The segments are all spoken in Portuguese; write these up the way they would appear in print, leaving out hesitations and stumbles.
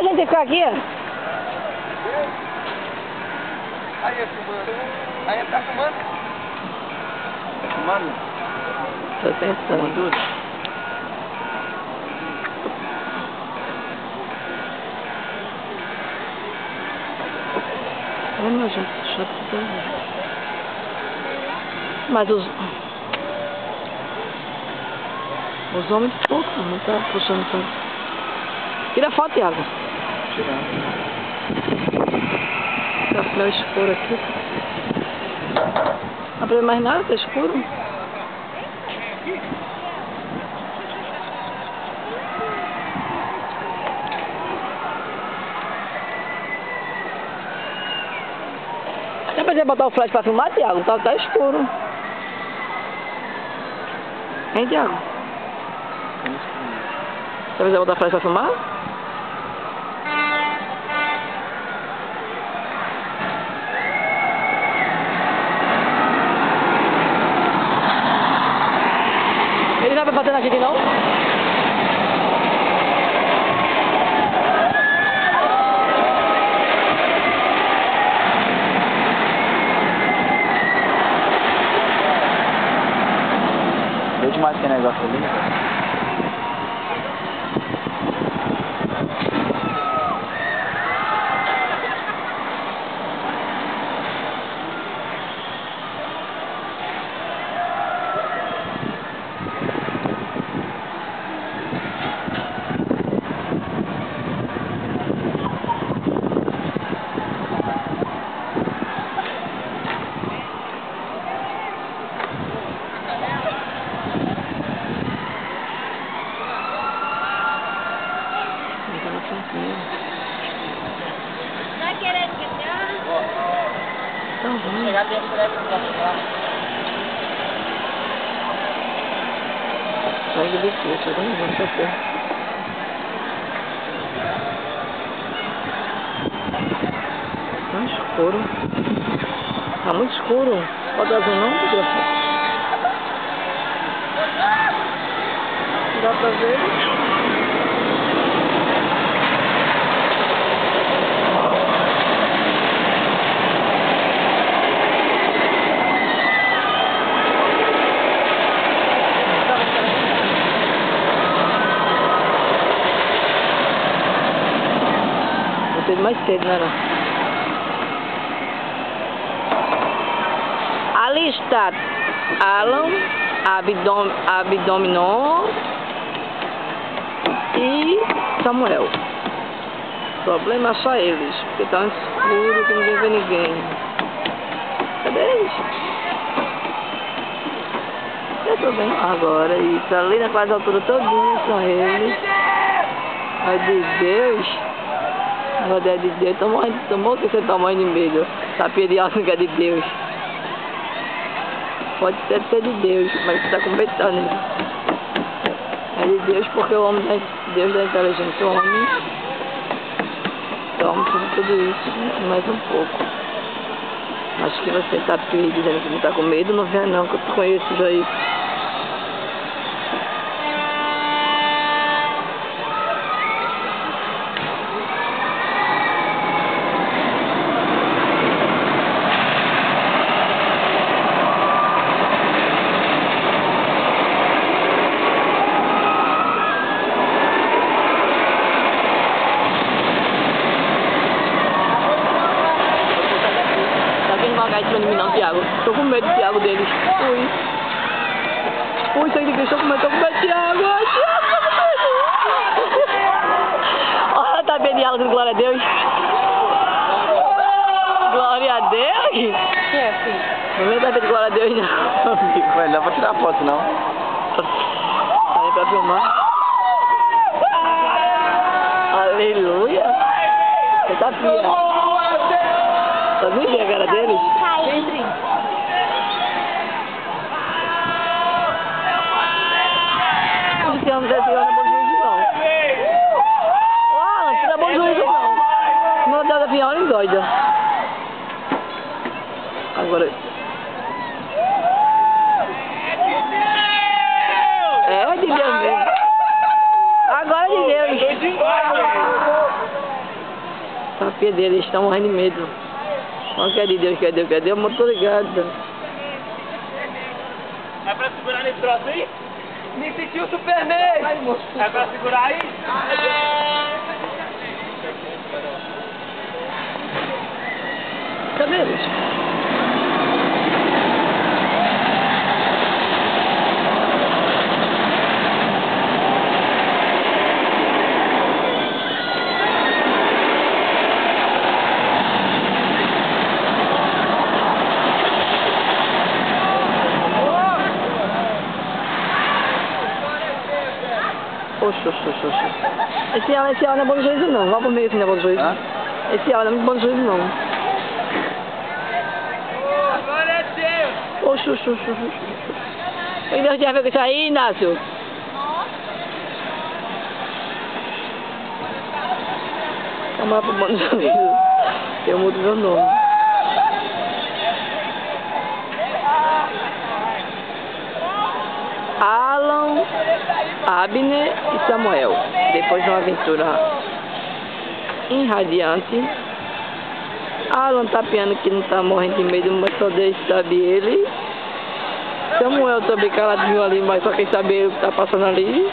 gente ficar aqui, ó. Aí, filmando. Aí, tá filmando? Tá filmando? Tô tentando. Tudo. Olha, meu gente, chato que tá. Mas os homens de pouco, não tá puxando tanto. Tira a foto, Thiago. Tirando. Tá meio escuro aqui. Não pra ver mais nada, tá escuro. Dá pra você botar o flash pra filmar, Thiago? Tá escuro. Hein, Thiago? Dá pra você botar o flash pra filmar? Ele vai bater na gente não? Vê demais que negócio ali, velho. Tá querendo que eu... Tá ruim. Chegar dentro, você deve ficar. Sangue de peixe, eu não vou saber. Tá escuro. Tá muito escuro. Pode azul não, desgraçado. Não dá pra ver. Vou mais cedo, né? Ali está Alan, Abdominon e Samuel. O problema é só eles, porque tá escuro que ninguém vê ninguém. Cadê eles? Eu tô bem. Agora, isso ali na quase altura todinha são eles. Ai de Deus. Agora é de Deus, tomou que esse tamanho de medo. Tapia de alça que é de Deus. Pode ser de Deus, mas você está completando. É de Deus porque o homem Deus da inteligência, o homem toma tudo isso, mais um pouco. Acho que você está dizendo que não está com medo, não vem não, que eu conheço isso aí. Em cima de mim não, Thiago. Tô com medo do Thiago deles. Ui, sangue de Cristo, tô com medo de Thiago. Ai, Thiago, tô com medo. Olha, tá bem de água, glória a Deus. Glória a Deus. Que é, filho? Não vai dar de glória a Deus, não. Ué, não dá pra tirar foto, não. Aí pra filmar. Aleluia. Você tá fia. Tá vendo a cara deles? Entre. Esse ano desse ano não é bom juízo, não. Ô, Alan, você não é bom juízo, não. Meu Deus, a Fiona endoida. Agora... É de Deus mesmo. Agora é de Deus. fotografia dele, eles estão morrendo de medo. Não quer de Deus, quer Deus, quer Deus, mas tô ligado. É pra segurar nesse troço aí? Me sentiu Superman! É pra segurar aí? Cadê eles? Oxe. Esse ar não é bom de juízo não. Vá por meio assim, não é bom de juízo. Hã? Esse ar não é muito bom de juízo não. Agora é teu! Oxe. E Deus tinha feito isso aí, Inácio? Chamar pro bom de juízo. Eu mudo meu nome. Alan, Abner e Samuel. Depois de uma aventura irradiante, Alan tá piando que não tá morrendo de medo, mas só Deus sabe ele. Samuel também caladinho ali, mas só quem sabe ele que tá passando ali.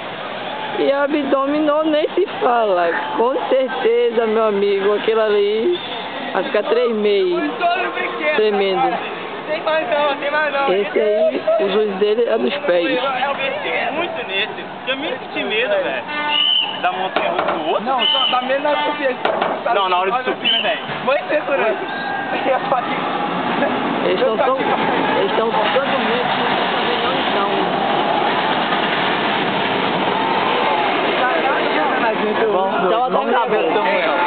E Abdominal nem se fala. Com certeza, meu amigo, aquele ali vai ficar 3 meses tremendo. Tem mais não. Esse aí, o juiz dele é dos pés. Eu mexi muito nesse. Eu me senti medo, velho. Da montanha russa do outro. Não, só dá medo na hora de subir. Não, na hora de subir, velho. Mãe segurança. Eles estão tanto medo que também não estão. Vamos Então, ver Samuel.